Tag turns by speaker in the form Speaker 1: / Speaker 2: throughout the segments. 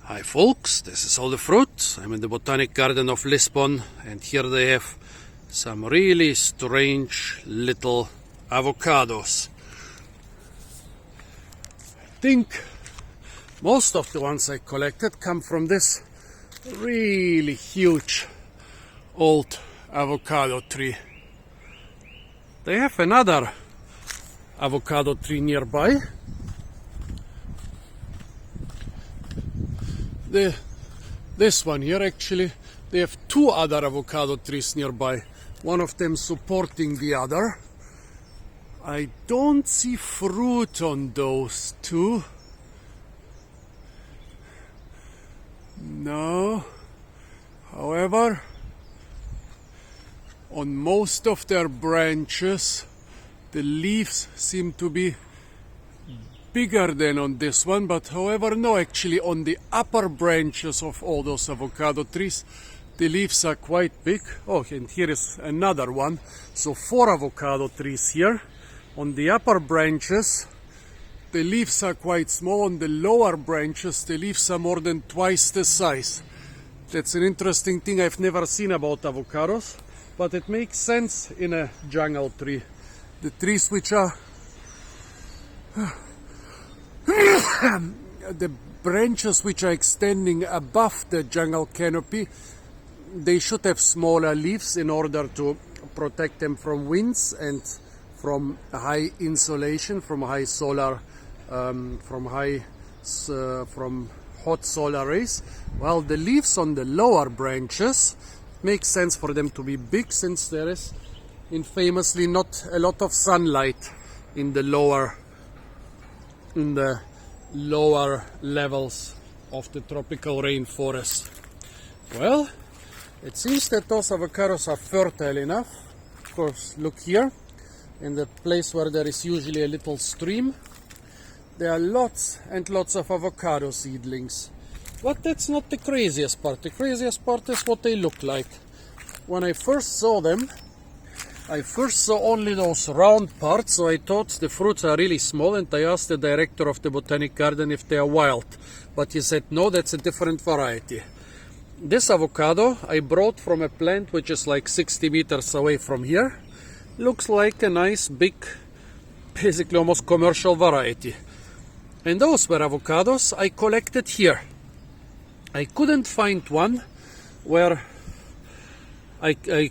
Speaker 1: Hi folks, this is all the fruit. I'm in the botanic garden of Lisbon, and here they have some really strange little avocados. I think most of the ones I collected come from this really huge old avocado tree. They have another avocado tree nearby. This one here, actually, they have two other avocado trees nearby, one of them supporting the other. I don't see fruit on those two. No. However, on most of their branches, the leaves seem to be bigger than on this one, but however, no, actually on the upper branches of all those avocado trees, the leaves are quite big. Oh, and here is another one. So 4 avocado trees here. On the upper branches, the leaves are quite small. On the lower branches, the leaves are more than twice the size. That's an interesting thing I've never seen about avocados, but it makes sense in a jungle tree. The trees which are the branches which are extending above the jungle canopy, they should have smaller leaves in order to protect them from winds and from high insolation, from high solar, from hot solar rays. While the leaves on the lower branches make sense for them to be big, since there is infamously not a lot of sunlight in the lower levels of the tropical rainforest. Well, it seems that those avocados are fertile enough. Of course, look here, in the place where there is usually a little stream, there are lots and lots of avocado seedlings. But that's not the craziest part. The craziest part is what they look like. When I first saw them, I first saw only those round parts, so I thought the fruits are really small, and I asked the director of the botanic garden if they are wild. But he said, no, that's a different variety. This avocado I brought from a plant which is like 60 meters away from here. Looks like a nice, big, basically almost commercial variety. And those were avocados I collected here. I couldn't find one where I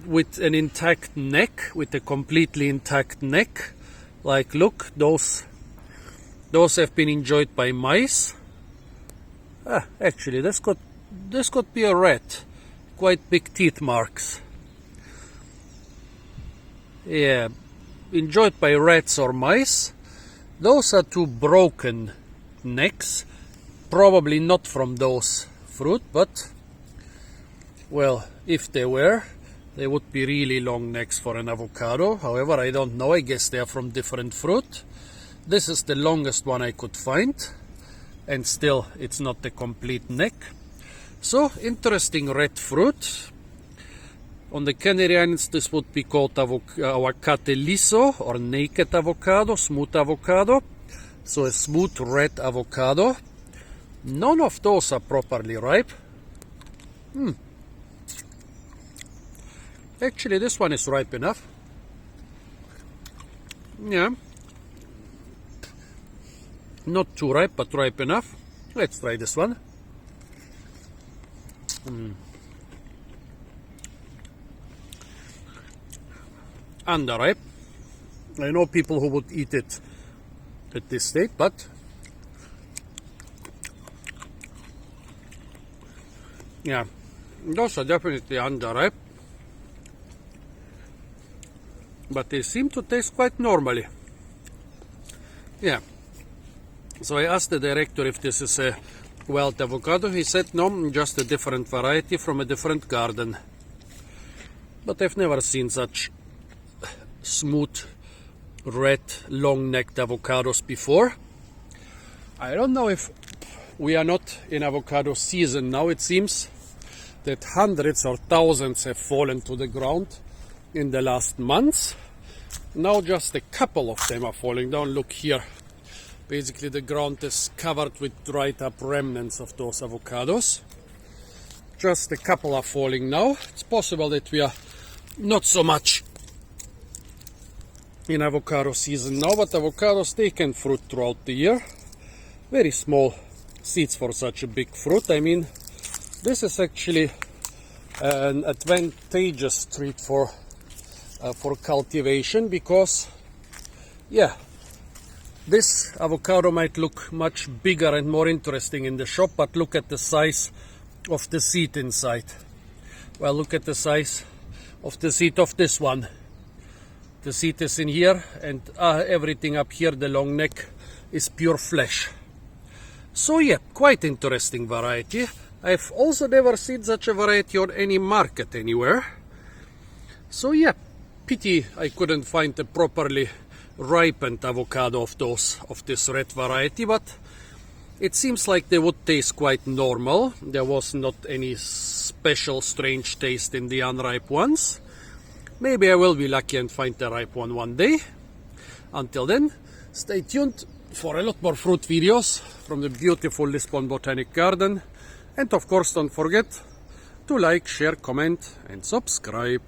Speaker 1: with an intact neck, with a completely intact neck. Like, look, those have been enjoyed by mice. Actually, this could be a rat. Quite big teeth marks. Yeah, enjoyed by rats or mice. Those are 2 broken necks. Probably not from those fruit, but, well, if they were, they would be really long necks for an avocado. However, I don't know. I guess they are from different fruit. This is the longest one I could find. And still, it's not the complete neck. So, interesting red fruit. On the Canary Islands, this would be called aguacate liso, or naked avocado, smooth avocado. So, a smooth red avocado. None of those are properly ripe. Actually, this one is ripe enough. Yeah. Not too ripe, but ripe enough. Let's try this one. Underripe. I know people who would eat it at this state, but yeah, those are definitely underripe. But they seem to taste quite normally. Yeah. So I asked the director if this is a wild avocado. He said no, just a different variety from a different garden. But I've never seen such smooth, red, long-necked avocados before. I don't know if we are not in avocado season now. It seems that hundreds or thousands have fallen to the ground in the last months. Now just a couple of them are falling down. Look here. Basically the ground is covered with dried up remnants of those avocados. Just a couple are falling now. It's possible that we are not so much in avocado season now, but avocados, they can fruit throughout the year. Very small seeds for such a big fruit. I mean, this is actually an advantageous treat for cultivation, because yeah, this avocado might look much bigger and more interesting in the shop, but look at the size of the seed inside. Well, look at the size of the seed of this one. The seed is in here, and everything up here, the long neck, is pure flesh. So yeah, quite interesting variety. I've also never seen such a variety on any market anywhere. So yeah, pity I couldn't find a properly ripened avocado of this red variety, but it seems like they would taste quite normal. There was not any special strange taste in the unripe ones. Maybe I will be lucky and find the ripe one day. Until then, stay tuned for a lot more fruit videos from the beautiful Lisbon Botanic Garden. And of course, don't forget to like, share, comment and subscribe.